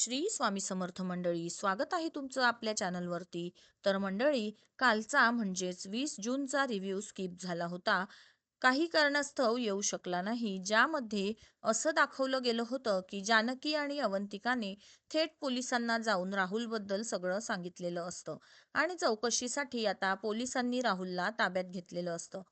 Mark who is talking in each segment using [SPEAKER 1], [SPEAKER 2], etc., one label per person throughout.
[SPEAKER 1] श्री स्वामी समर्थ मंडळी, स्वागत आहे तुमचं आपल्या चॅनलवरती. तर मंडळी, कालचा म्हणजेच 20 जूनचा रिव्ह्यू स्किप झाला होता. काही कारणास्तव येऊ शकला नाही, ज्यामध्ये असं दाखवलं गेलं होतं की जानकी आणि अवंतिकाने थेट पोलिसांना जाऊन राहुलबद्दल सगळं सांगितलेलं असतं आणि चौकशीसाठी आता पोलिसांनी राहुलला ताब्यात घेतलेलं असतं.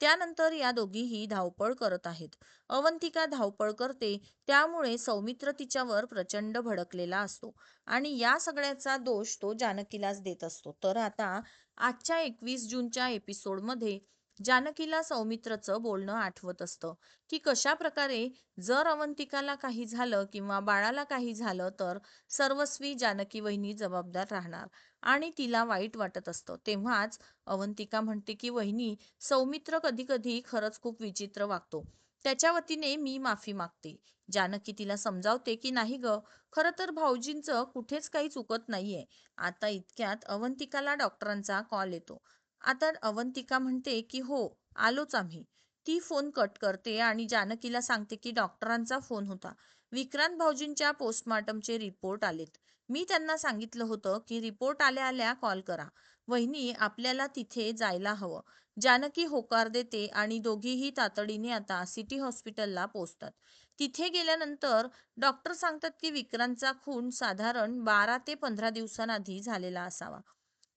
[SPEAKER 1] त्यानंतर या दोघीही धावपळ करत आहेत. अवंतिका धावपळ करते, त्यामुळे सौमित्र तिच्यावर प्रचंड भडकलेला असतो आणि या सगळ्याचा दोष तो जानकीलाच देत असतो. तर आता आजच्या 21 जूनच्या एपिसोडमध्ये जानकीला सौमित्रचं बोलणं आठवत असतं की कशा प्रकारे जर अवंतिकाला काही झालं किंवा बाळाला काही झालं तर सर्वस्वी जानकी वहिनी जबाबदार राहणार आणि तिला वाईट वाटत असतं. तेव्हाच अवंतिका म्हणते की वहिनी, सौमित्र कधी कधी खरंच खूप विचित्र वागतो, त्याच्या वतीने मी माफी मागते. जानकी तिला समजावते की नाही ग, खरं तर भाऊजींचं कुठेच काही चुकत नाहीये. आता इतक्यात अवंतिकाला डॉक्टरांचा कॉल येतो. आता अवंतिका म्हणते की हो, आलोच आम्ही. ती फोन कट करते आणि जानकीला सांगते की डॉक्टरांचा फोन होता. विक्रांत भाऊजींच्या पोस्टमॉर्टमचे रिपोर्ट आलेत. मी त्यांना सांगितलं होतं की रिपोर्ट आल्या आल्या कॉल करा. वहिनी, आपल्याला तिथे जायला हवं. जानकी होकार देते आणि दोघीही तातडीने आता सिटी हॉस्पिटलला पोहोचतात. तिथे गेल्यानंतर डॉक्टर सांगतात की विक्रांतचा खून साधारण 12 ते 15 दिवसांआधी झालेला असावा.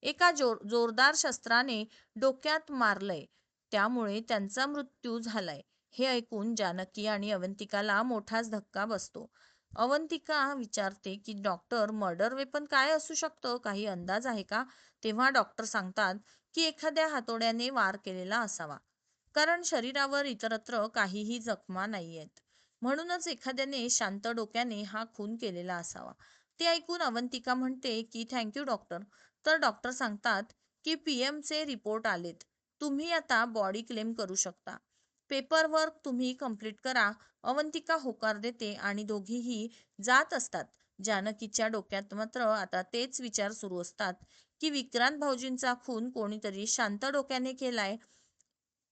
[SPEAKER 1] एका जोरदार शस्त्राने डोक्यात मारलंय, त्यामुळे त्यांचा मृत्यू झालाय. हे ऐकून जानकी आणि अवंतिकाला मोठाच धक्का बसतो. अवंतिका विचारते की डॉक्टर, मर्डर वेपन काय असू शकतं, काही अंदाज आहे का? तेव्हा डॉक्टर सांगतात की एखाद्या हातोड्याने वार केलेला असावा, कारण शरीरावर इतरत्र काहीही जखमा नाहीयेत. म्हणूनच एखाद्याने शांत डोक्याने हा खून केलेला असावा. ते ऐकून अवंतिका म्हणते की थँक्यू डॉक्टर. तर डॉक्टर सांगतात की पीएमचे रिपोर्ट आलेत, तुम्ही आता बॉडी क्लेम करू शकता. पेपरवर्क तुम्ही कंप्लीट करा. अवंतिका होकार देते आणि दोघीही जात असतात. जानकीच्या डोक्यात मात्र आता तेच विचार सुरू असतात की विक्रांत भाऊजींचा खून कोणीतरी शांत डोक्याने केलाय,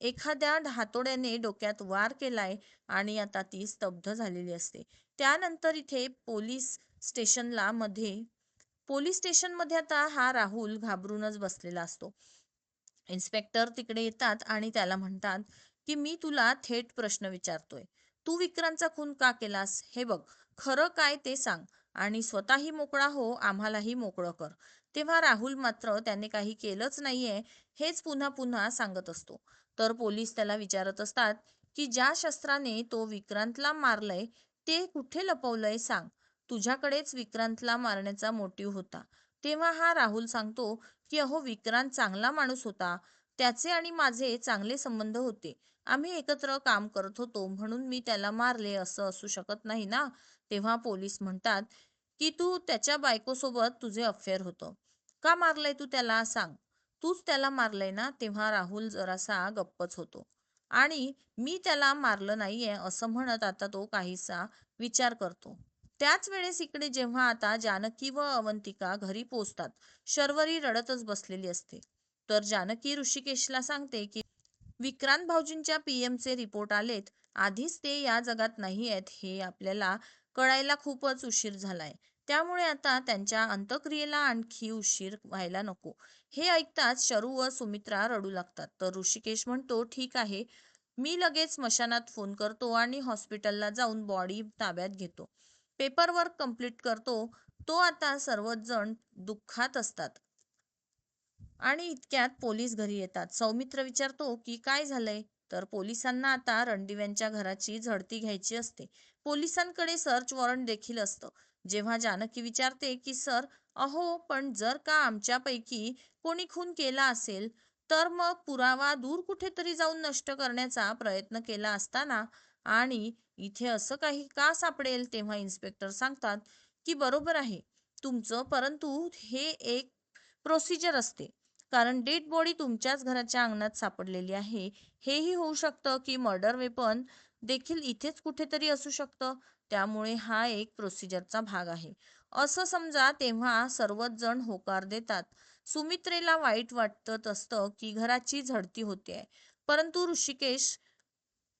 [SPEAKER 1] एखाद्या हातोड्याने डोक्यात वार केलाय आणि आता ती स्तब्ध झालेली असते. त्यानंतर इथे पोलीस स्टेशनमध्ये आता हा राहुल घाबरूनच बसलेला असतो. इन्स्पेक्टर तिकडे येतात आणि त्याला म्हणतात की मी तुला थेट प्रश्न विचारतोय, तू विक्रांतचा खून का केलास हे बघ, खरं काय ते सांग आणि स्वतःही मोकळा हो, आम्हालाही मोकळं कर. तेव्हा राहुल मात्र त्याने काही केलंच नाहीये हेच पुन्हा पुन्हा सांगत असतो. तर पोलीस त्याला विचारत असतात की ज्या शस्त्राने तो विक्रांतला मारलंय ते कुठे लपवलंय सांग, तुझ्याकडेच विक्रांतला मारण्याचा मोटिव्ह होता. तेव्हा हा राहुल सांगतो की अहो, विक्रांत चांगला माणूस होता, त्याचे आणि माझे चांगले संबंध होते, आम्ही एकत्र काम करत होतो, म्हणून मी त्याला मारले असं असू शकत नाही ना. तेव्हा पोलीस म्हणतात की तू त्याच्या बायकोसोबत तुझे अफेअर होतं, का मारलंय तू त्याला सांग, तूच त्याला मारलंय ना. तेव्हा राहुल जरासा गप्पच होतो आणि मी त्याला मारलं नाहीये असं म्हणत आता तो काहीसा विचार करतो. त्याच वेळेस इकडे जेव्हा आता जानकी व अवंतिका घरी पोचतात, शर्वरी रडतच बसलेली असते. तर जानकी ऋषिकेशला सांगते की विक्रांत भाऊजींच्या पीएमचे रिपोर्ट आलेत, आधीच ते या जगात नाही आहेत हे आपल्याला कळायला खूपच उशीर झालाय, त्यामुळे आता त्यांच्या अंत्यक्रियेला आणखी उशीर व्हायला नको. हे ऐकताच शरू व सुमित्रा रडू लागतात. तर ऋषिकेश म्हणतो ठीक आहे, मी लगेच स्मशानात फोन करतो आणि हॉस्पिटलला जाऊन बॉडी ताब्यात घेतो, पेपरवर्क कंप्लीट करतो. तो आता सर्वच जण दुःखात असतात आणि इतक्यात पोलीस घरी येतात. सौमित्र विचारतो की काय झालंय. तर पोलिसांना आता रणदिव्यांच्या घराची झडती घ्यायची असते. पोलिसांकडे सर्च वॉरंट देखील असतं. जेव्हा जानकी विचारते की सर, अहो पण जर का आमच्यापैकी कोणी खून केला असेल तर मग पुरावा दूर कुठेतरी जाऊन नष्ट करण्याचा प्रयत्न केला असताना आणि इथे असं काही का सापडेल. तेव्हा इन्स्पेक्टर सांगतात की बरोबर आहे तुमचं, परंतु हे एक प्रोसिजर असते, कारण डेड बॉडी तुमच्याच घराच्या अंगणात सापडलेली आहे. हेही होऊ शकतं की मर्डर वेपन देखील इथेच कुठेतरी असू शकतं, त्यामुळे हा एक प्रोसिजरचा भाग आहे असं समजा. तेव्हा सर्वच जण होकार देतात. सुमित्रेला वाईट वाटत असतं की घराची झडती होते, परंतु ऋषिकेश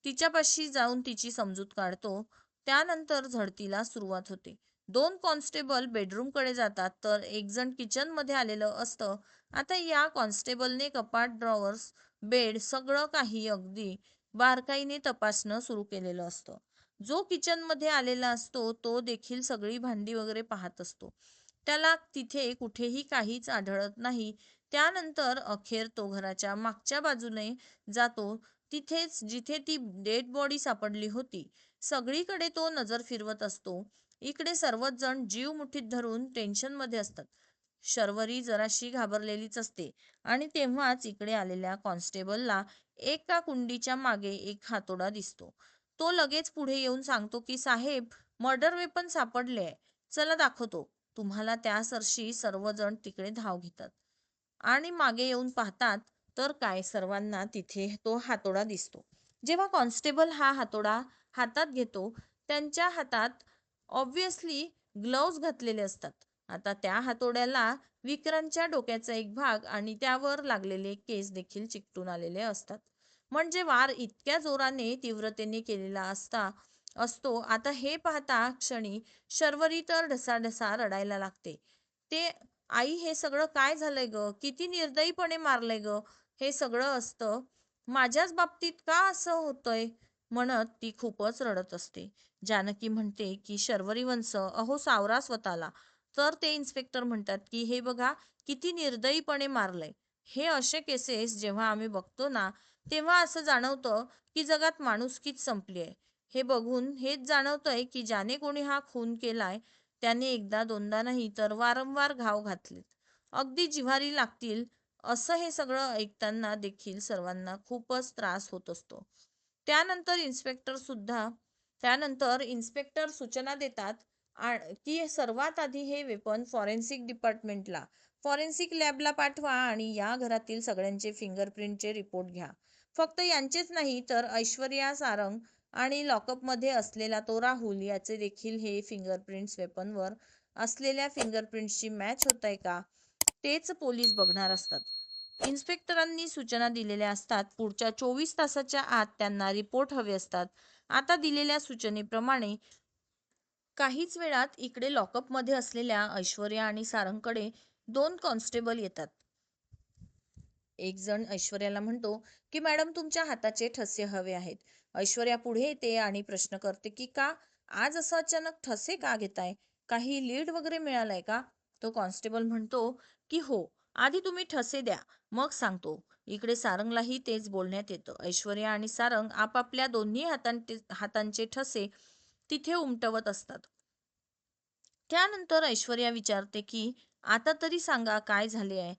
[SPEAKER 1] तिच्यापाशी जाऊन तिची समजूत काढतो. त्यानंतर झडतीला सुरुवात होते. 2 कॉन्स्टेबल बेडरूमकडे जातात तर एक जण किचनमध्ये आलेलं असतं. आता या कॉन्स्टेबलने कपाट, ड्रॉवर्स, बेड सगळं काही अगदी बारकाईने तपासणं सुरू केलेलं असतं. जो किचनमध्ये आलेला असतो तो देखील सगळी भांडी वगैरे पाहत असतो. त्याला तिथे कुठेही काहीच आढळत नाही. त्यानंतर अखेर तो घराच्या मागच्या बाजूने जातो, तिथेच जिथे ती डेड बॉडी सापडली होती. सगळीकडे तो नजर फिरवत असतो. इकडे सर्वच जण जीव मुठीत धरून टेन्शनमध्ये असतात. शर्वरी जराशी घाबरलेलीच असते आणि तेव्हाच इकडे आलेल्या कॉन्स्टेबलला एका कुंडीच्या मागे एक हातोडा दिसतो. तो लगेच पुढे येऊन सांगतो की साहेब, मर्डर वेपन सापडले, चला दाखवतो. तुम्हाला त्या सरशी सर्वजण तिकडे धाव घेतात आणि मागे येऊन पाहतात तर काय, सर्वांना तिथे तो हातोडा दिसतो. जेव्हा कॉन्स्टेबल हा हातोडा हातात घेतो, त्यांच्या हातात ऑब्व्हियसली ग्लोव्ज घातलेले असतात. आता त्या हातोड्याला विक्रांतच्या डोक्याचा एक भाग आणि त्यावर लागलेले केस देखील चिकटून आलेले असतात. म्हणजे वार इतक्या जोराने, तीव्रतेने केलेला असतो. आता हे पाहता क्षणी शर्वरी तर ढसाढसा रडायला लागते. ते, आई हे सगळं काय झालंय ग? किती निर्दयीपणे मारलंय ग? हे सगळं असतं. माझ्याच बाबतीत का असं होतंय? म्हणत ती खूपच रडत असते. जानकी म्हणते की शर्वरी वंश, अहो सावरा स्वतःला. तर ते इन्स्पेक्टर म्हणतात की हे बघा किती निर्दयीपणे मारलंय. हे असे केसेस जेव्हा आम्ही बघतो ना, तेव्हा असं जाणवतं की जगात माणुसकीच संपली आहे. हे बघून हेच जाणवतंय की ज्याने कोणी हा खून केलाय त्याने एकदा दोनदा नाही तर वारंवार घाव घातलेत. अगदी जिव्हारी लागतील असं हे सगळं ऐकताना देखील सर्वांना खूपच त्रास होत असतो. त्यानंतर इन्स्पेक्टर सुद्धा त्यानंतर इन्स्पेक्टर सूचना देतात की सर्वात आधी हे वेपन फॉरेन्सिक डिपार्टमेंटला, फॉरेन्सिक लॅबला पाठवा आणि या घरातील सगळ्यांचे फिंगरप्रिंटचे रिपोर्ट घ्या. फक्त यांचेच नाही तर ऐश्वर्या सारंग आणि लॉकअपमध्ये असलेला तो राहुल याचे देखील हे फिंगरप्रिंट्स वेपनवर असलेल्या फिंगरप्रिंट्सची मॅच होत आहे का, तेच पोलीस बघणार असतात. इन्स्पेक्टरांनी सूचना दिलेल्या असतात. पुढच्या 24 तासाच्या आत त्यांना रिपोर्ट हवे असतात. आता दिलेल्या सूचनेप्रमाणे काहीच वेळात इकडे लॉकअपमध्ये असलेल्या ऐश्वर्या आणि सारंगकडे 2 कॉन्स्टेबल येतात. एक जण ऐश्वर्याला म्हणतो की मॅडम, तुमच्या हाताचे ठसे हवे आहेत. ऐश्वर्या पुढे येते आणि प्रश्न करते की का, आज असं अचानक ठसे का घेताय? काही लीड वगैरे मिळालाय का? तो कॉन्स्टेबल म्हणतो की हो, आधी तुम्ही ठसे द्या, मग सांगतो. इकडे सारंगलाही तेच बोलण्यात येतं. ऐश्वर्या आणि सारंग आपापल्या दोन्ही हातांचे ठसे तिथे उमटवत असतात. त्यानंतर ऐश्वर्या विचारते की आता तरी सांगा काय झाले आहे.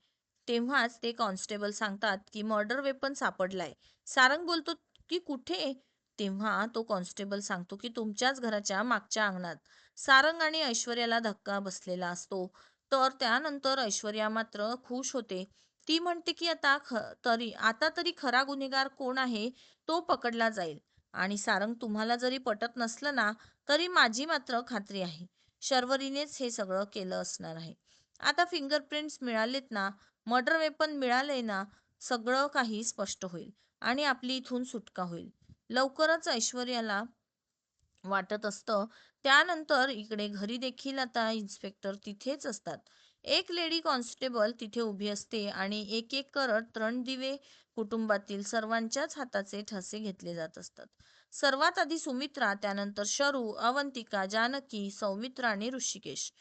[SPEAKER 1] तेव्हाच ते कॉन्स्टेबल सांगतात की मर्डर वेपन सापडलाय. सारंग बोलतो की कुठे? तेव्हा तो कॉन्स्टेबल सांगतो की तुमच्याच घराच्या मागच्या अंगणात. सारंग आणि ऐश्वर्याला धक्का बसलेला असतो. तर त्यानंतर ऐश्वर्या मात्र खुश होते. ती म्हणते की आता तरी खरा गुन्हेगार कोण आहे तो पकडला जाईल. आणि सारंग, तुम्हाला जरी पटत नसलं ना, तरी माझी मात्र खात्री आहे, शर्वरीनेच हे सगळं केलं असणार आहे. आता फिंगरप्रिंट्स मिळालेत ना, मर्डर वेपन मिळाले ना, सगळं काही स्पष्ट होईल आणि आपली इथून सुटका होईल. लवकरच ऐश्वर्याला वाटत असतं. त्यानंतर इकडे घरी देखील आता इन्स्पेक्टर तिथेच असतात. एक लेडी कॉन्स्टेबल तिथे उभी असते आणि एक एक करत रणदिवे कुटुंबातील सर्वांच्याच हाताचे ठसे घेतले जात असतात. सर्वात आधी सुमित्रा, त्यानंतर शरू, अवंतिका, जानकी, सौमित्रा आणि ऋषिकेश.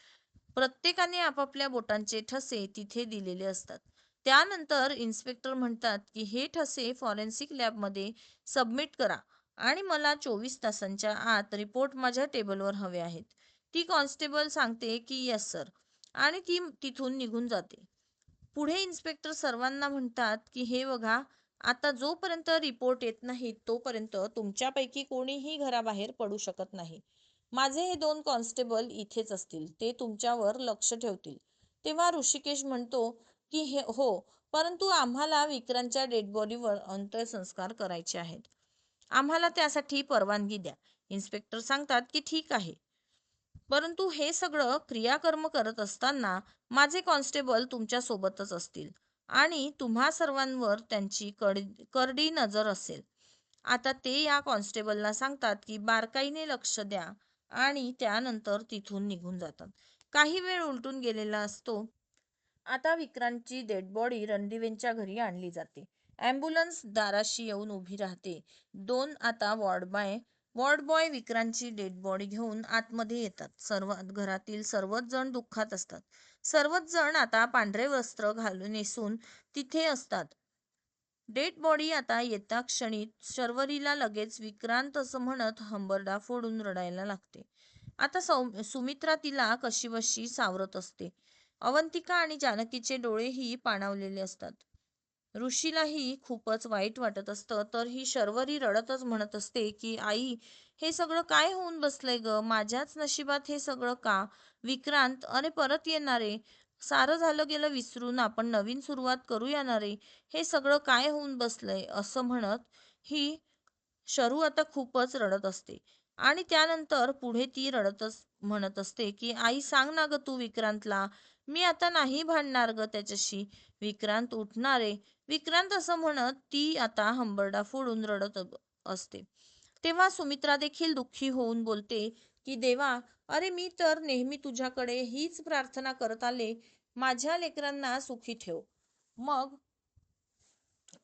[SPEAKER 1] प्रत्येकाने आपापल्या बोटांचे ठसे तिथे दिलेले असतात. त्यानंतर इन्स्पेक्टर म्हणतात की हे ठसे फॉरेन्सिक लॅबमध्ये सबमिट करा आणि मला 24 तासांच्या आत रिपोर्ट माझ्या टेबलवर हवे आहेत. ती कॉन्स्टेबल सांगते की येस सर आणि ती तिथून निघून जाते. पुढे इन्स्पेक्टर सर्वांना म्हणतात की हे बघा, आता जोपर्यंत रिपोर्ट येत नाही तोपर्यंत तुमच्यापैकी कोणीही घराबाहेर पडू शकत नाही. माझे हे 2 कॉन्स्टेबल इथेच असतील, ते तुमच्यावर लक्ष ठेवतील. तेव्हा ऋषिकेश म्हणतो की हो, परंतु आम्हाला विक्रांतच्या डेड बॉडीवर अंत्यसंस्कार करायचे आहेत. आम्हाला त्यासाठी परवानगी द्या. इन्स्पेक्टर सांगतात की ठीक आहे, परंतु हे सगळं क्रियाकर्म करत असताना माझे कॉन्स्टेबल तुमच्या सोबतच असतील आणि तुम्हा सर्वांवर त्यांची करडी नजर असेल. आता ते या कॉन्स्टेबलला सांगतात की बारकाईने लक्ष द्या आणि त्यानंतर तिथून निघून जातात. काही वेळ उलटून गेलेला असतो. आता विक्रांतची डेड बॉडी रणदिवेंच्या घरी आणली जाते. ॲम्ब्युलन्स दाराशी येऊन उभी राहते. दोन आता वॉर्ड बॉय विक्रांतची डेड बॉडी घेऊन आतमध्ये येतात. घरातील सर्वच जण दुःखात असतात. सर्वच जण आता पांढरे वस्त्र घालून नेसून तिथे असतात. डेड बॉडी आता येता क्षणी शर्वरीला लगेच विक्रांत असं म्हणत हंबरडा फोडून रडायला लागते. आता सुमित्रा तिला कशीबशी सावरत असते. अवंतिका आणि जानकीचे डोळेही पाणावलेले असतात. ऋषीलाही खूपच वाईट वाटत असतं, तर ही शर्वरी रडतच म्हणत असते की आई, हे सगळं काय होऊन बसलंय ग? माझ्याच नशिबात हे सगळं का? विक्रांत अरे परत येणारे, सारं झालं गेलं विसरून आपण नवीन सुरुवात करू येणारे, हे सगळं काय होऊन बसलंय असं म्हणत ही शरू आता खूपच रडत असते. आणि त्यानंतर पुढे ती रडतच म्हणत असते की आई सांग ना ग तू विक्रांतला, मी आता नाही भांडणार ग त्याच्याशी. विक्रांत उठणारे, विक्रांत असं म्हणत ती आता हंबरडा फोडून रडत असते. तेव्हा सुमित्रा देखील दुःखी होऊन बोलते की देवा, अरे मी तर नेहमी तुझ्याकडे हीच प्रार्थना करत आले, माझ्या लेकरांना सुखी ठेव. मग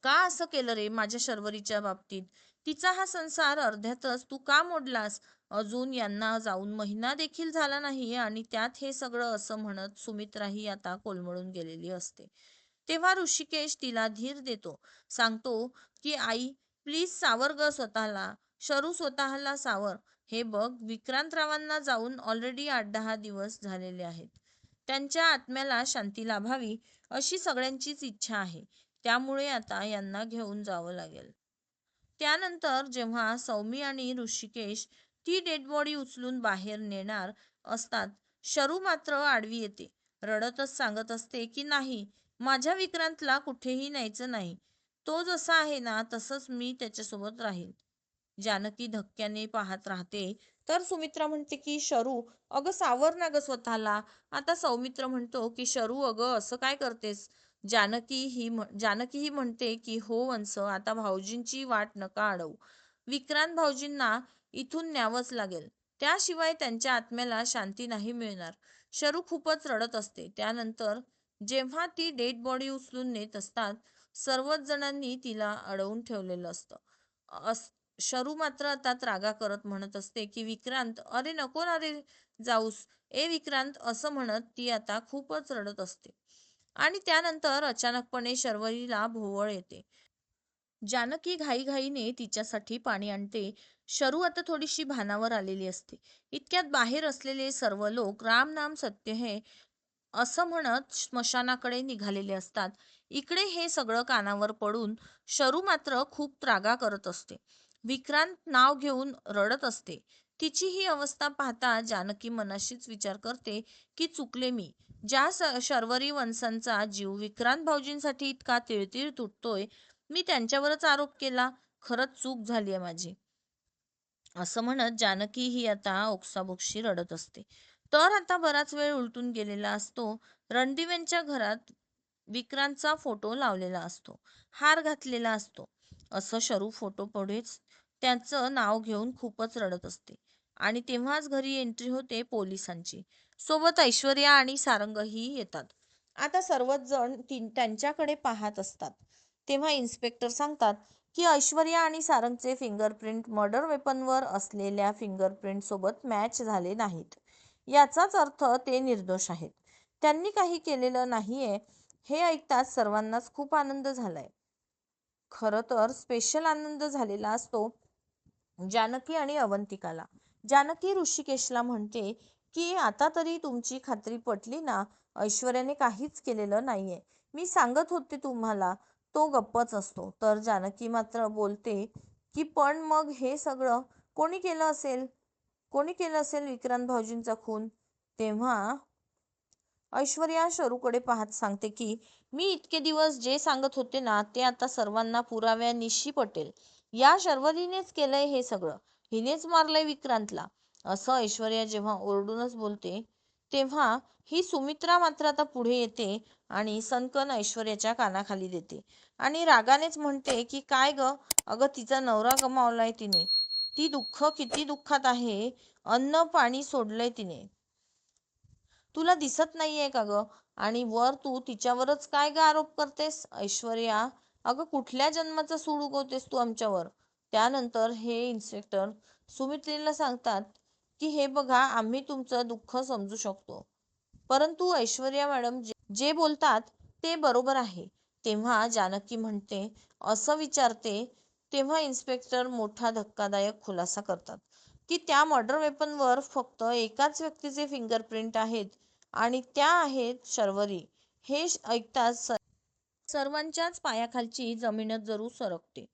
[SPEAKER 1] का असं केलं रे माझ्या शर्वरीच्या बाबतीत? तिचा हा संसार अर्ध्यातच तू का मोडलास? अजून यांना जाऊन महिना देखील झाला नाही आणि त्यात हे सगळं असं म्हणत सुमित्राही आता कोलमडून गेलेली असते. तेव्हा ऋषिकेश तिला धीर देतो. सांगतो की आई प्लीज सावर ग स्वतःला. शरू स्वतःला सावर. हे बघ विक्रांतरावांना जाऊन ऑलरेडी 8-10 दिवस झालेले आहेत. त्यांच्या आत्म्याला शांती लाभावी अशी सगळ्यांचीच इच्छा आहे. त्यामुळे आता यांना घेऊन जावं लागेल. त्यानंतर जेव्हा सौमी आणि ऋषिकेश ती डेड बॉडी उचलून बाहेर नेणार असतात, शरू मात्र आडवी येते. रडतच सांगत असते की नाही, माझ्या विक्रांतला कुठेही न्यायचं नाही. तो जसा आहे ना तसंच मी त्याच्यासोबत राहील. जानकी धक्क्याने पाहत राहते. तर सुमित्रा म्हणते की शरू, अगं सावर ना ग स्वतःला. आता सौमित्र म्हणतो की शरू अगं असं काय करतेस? जानकीही म्हणते की हो वंस, आता भाऊजींची वाट नका अडवू. विक्रांत भाऊजींना इथून न्यावंच लागेल. त्याशिवाय त्यांच्या आत्म्याला शांती नाही मिळणार. शरू खूपच रडत असते. त्यानंतर जेव्हा ती डेड बॉडी उचलून नेत असतात, सर्वच जणांनी तिला अडवून ठेवलेलं असतं. शरू मात्र आता रागा करत म्हणत असते की विक्रांत अरे नको ना रे जाऊस. ए विक्रांत असं म्हणत ती आता खूपच रडत असते. आणि त्यानंतर अचानकपणे शर्वरीला भोवळ येते. जानकी घाईघाईने तिच्यासाठी पाणी आणते. शरू आता थोडीशी भानावर आलेली असते. इतक्यात बाहेर असलेले सर्व लोक राम नाम सत्य है असं म्हणत स्मशानाकडे निघालेले असतात. इकडे हे सगळं कानावर पडून शरू मात्र खूप त्रागा करत असते. विक्रांत नाव घेऊन रडत असते. तिची ही अवस्था पाहता जानकी मनाशीच विचार करते की चुकले मी. ज्या शर्वरी वंशांचा जीव विक्रांत भाऊजींसाठी इतका तिळतिळ तुटतोय, मी त्यांच्यावरच आरोप केला. खरंच चूक झाली आहे माझी. असं म्हणत जानकी ही आता ओक्साबोक्शी रडत असते. तर आता बराच वेळ उलटून गेलेला असतो. रणदिवेंच्या घरात विक्रांतचा फोटो लावलेला असतो. हार घातलेला असतो. असं शरू फोटो पुढेच त्याचं नाव घेऊन खूपच रडत असते. आणि तेव्हाच घरी एंट्री होते पोलिसांची. सोबत ऐश्वर्या आणि सारंगही येतात. आता सर्वच जण त्यांच्याकडे पाहत असतात. तेव्हा इन्स्पेक्टर सांगतात की ऐश्वर्या आणि सारंगचे फिंगरप्रिंट मर्डर वेपनवर असलेल्या फिंगरप्रिंट सोबत मॅच झाले नाहीत. याचाच अर्थ ते निर्दोष आहेत. त्यांनी काही केलेलं नाहीये. हे ऐकताच सर्वांनाच खूप आनंद झालाय. खरं तर स्पेशल आनंद झालेला असतो जानकी आणि अवंतिकाला. जानकी ऋषिकेशला म्हणते की आता तरी तुमची खात्री पटली ना, ऐश्वर्याने काहीच केलेलं नाहीये. मी सांगत होते तुम्हाला, तो गप्पच असतो. तर जानकी मात्र बोलते की पण मग हे सगळं कोणी केलं असेल? कोणी केलं असेल विक्रांत भाऊजींचा खून? तेव्हा ऐश्वर्या शरूकडे पाहत सांगते की मी इतके दिवस जे सांगत होते ना ते आता सर्वांना पुराव्यानिशी पटेल. या शर्वरीनेच केलंय हे सगळं. हिनेच मारलंय विक्रांतला. असं ऐश्वर्या जेव्हा ओरडूनच बोलते, तेव्हा ही सुमित्रा मात्र आता पुढे येते आणि सनकन ऐश्वर्याच्या कानाखाली देते आणि रागानेच म्हणते की काय ग, अगं तिचा नवरा गमावलाय तिने. ती किती दुःखात आहे. अन्न पाणी सोडलंय तिने. तुला दिसत नाहीये का ग? आणि वर तू तिच्यावरच काय ग आरोप करतेस ऐश्वर्या? अगं कुठल्या जन्माचा सूड उगवतेस तू आमच्यावर? त्यानंतर हे इन्स्पेक्टर सुमित्रेला सांगतात की हे बघा, आम्ही तुमचं दुःख समजू शकतो, परंतु ऐश्वर्या मॅडम जे बोलतात ते बरोबर आहे. तेव्हा जानकी म्हणते, असं विचारते, तेव्हा इन्स्पेक्टर मोठा धक्कादायक खुलासा करतात की त्या मर्डर वेपनवर फक्त एकाच व्यक्तीचे फिंगरप्रिंट आहेत आणि त्या आहेत शर्वरी. हे ऐकताच सर्वांच्याच पायाखालची जमीनच जरूर सरकते.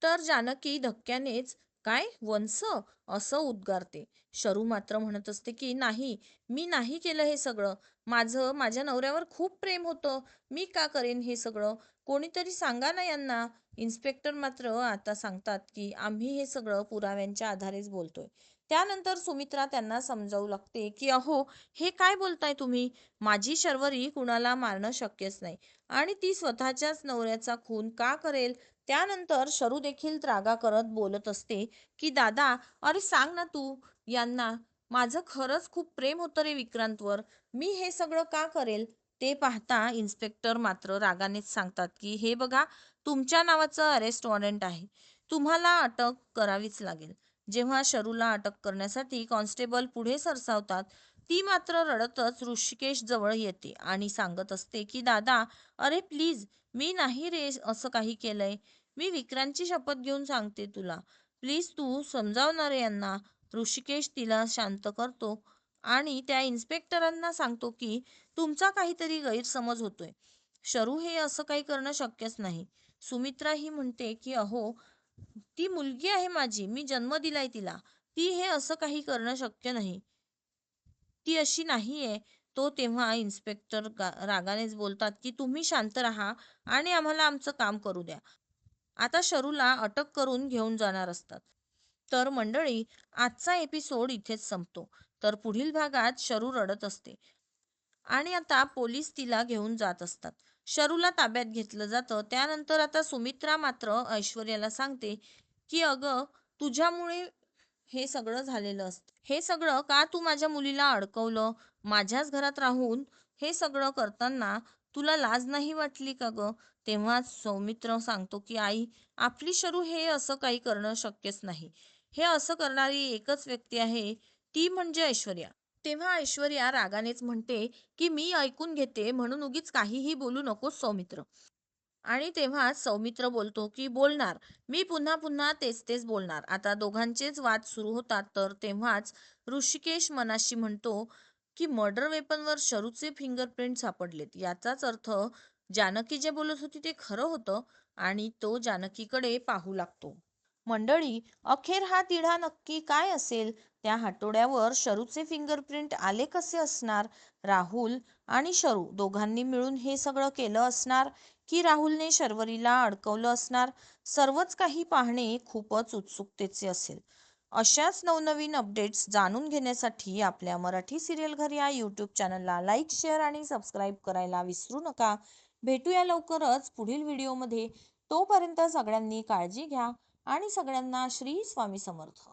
[SPEAKER 1] तर जानकी धक्क्यानेच, काय वंस, असं उद्गारते. शरू मात्र म्हणत असते की नाही, मी नाही केलं हे सगळं. माझ्या नवऱ्यावर खूप प्रेम होतं. मी का करेन हे सगळं? कोणीतरी सांगा ना यांना. इन्स्पेक्टर मात्र आता सांगतात की आम्ही हे सगळं पुराव्यांच्या आधारेच बोलतोय. त्यानंतर सुमित्रा त्यांना समजावू लागते की अहो, हे काय बोलताय तुम्ही? माझी शर्वरी कुणाला मारणं शक्यच नाही आणि ती स्वतःच्याच नवऱ्याचा खून का करेल? त्यानंतर शरू देखील त्रागा करत बोलत असते की दादा, अरे सांग ना तू यांना, माझं खरंच खूप प्रेम होतं रे विक्रांतवर. मी हे सगळं का करेल? ते पाहता इन्स्पेक्टर मात्र रागानेच सांगतात की हे बघा, तुमच्या नावाचं अरेस्ट वॉरंट आहे, तुम्हाला अटक करावीच लागेल. जेव्हा शरूला अटक करण्यासाठी कॉन्स्टेबल पुढे सरसावतात, ती मात्र रडतच ऋषिकेश जवळ येते आणि सांगत असते की दादा, अरे प्लीज, मी नाही रे असं काही केलंय. मी विक्रांतची शपथ घेऊन सांगते तुला, प्लीज तू समजावणार यांना. ऋषिकेश तिला शांत करतो आणि त्या इन्स्पेक्टरांना सांगतो की तुमचा काहीतरी गैरसमज होतोय. शरू हे असं काही करणं शक्यच नाही. सुमित्रा ही म्हणते की अहो, ती मुलगी आहे माझी, मी जन्म दिलाय तिला. ती हे असं काही करणं शक्य नाही. ती अशी नाहीये. तो तेव्हा इन्स्पेक्टर रागानेच बोलतात की तुम्ही शांत राहा आणि आम्हाला आमचं काम करू द्या. आता शरूला अटक करून घेऊन जाणार असतात. तर मंडळी, आजचा एपिसोड इथेच संपतो. तर पुढील भागात शरू रडत असते आणि आता पोलीस तिला घेऊन जात असतात. शरूला ताब्यात घेतलं जातं. त्यानंतर आता सुमित्रा मात्र ऐश्वर्याला सांगते की अगं, तुझ्यामुळे हे सगळं झालेलं असतं. हे सगळं का तू माझ्या मुलीला अडकवलं? माझ्याच घरात राहून हे सगळं करताना तुला लाज नाही वाटली का ग? तेव्हा सौमित्र सांगतो की आई, आपली शरू हे असं काही करणं शक्यच नाही. हे असं करणारी एकच व्यक्ती आहे, ती म्हणजे ऐश्वर्या. तेव्हा ऐश्वर्या रागानेच म्हणते की मी ऐकून घेते म्हणून उगीच काहीही बोलू नकोस सौमित्र. आणि तेव्हा सौमित्र बोलतो की बोलणार, मी पुन्हा पुन्हा तेच तेच बोलणार. आता दोघांचेच वाद सुरू होतात. तर तेव्हाच ऋषिकेश मनाशी म्हणतो की मर्डर वेपनवर शरूचे फिंगरप्रिंट सापडलेत, याचाच अर्थ जानकी जे बोलत होती ते खरं होतं आणि तो जानकीकडे पाहू लागतो. मंडळी, अखेर हा तिढा नक्की काय असेल? त्या हातोड्यावर शरूचे फिंगरप्रिंट आले कसे असणार? राहुल आणि शरू दोघांनी मिळून हे सगळं केलं असणार की राहुलने शर्वरीला अडकवलं असणार? सर्वच काही पाहणे खूपच उत्सुकतेचे असेल. अशाच नवनवीन अपडेट्स जाणून घेण्यासाठी आपल्या मराठी सिरियल घर या यूट्यूब चॅनलला लाईक, शेअर आणि सबस्क्राईब करायला विसरू नका. भेटूया लवकरच पुढील व्हिडिओमध्ये. तोपर्यंत सगळ्यांनी काळजी घ्या आणि सगळ्यांना श्री स्वामी समर्थ.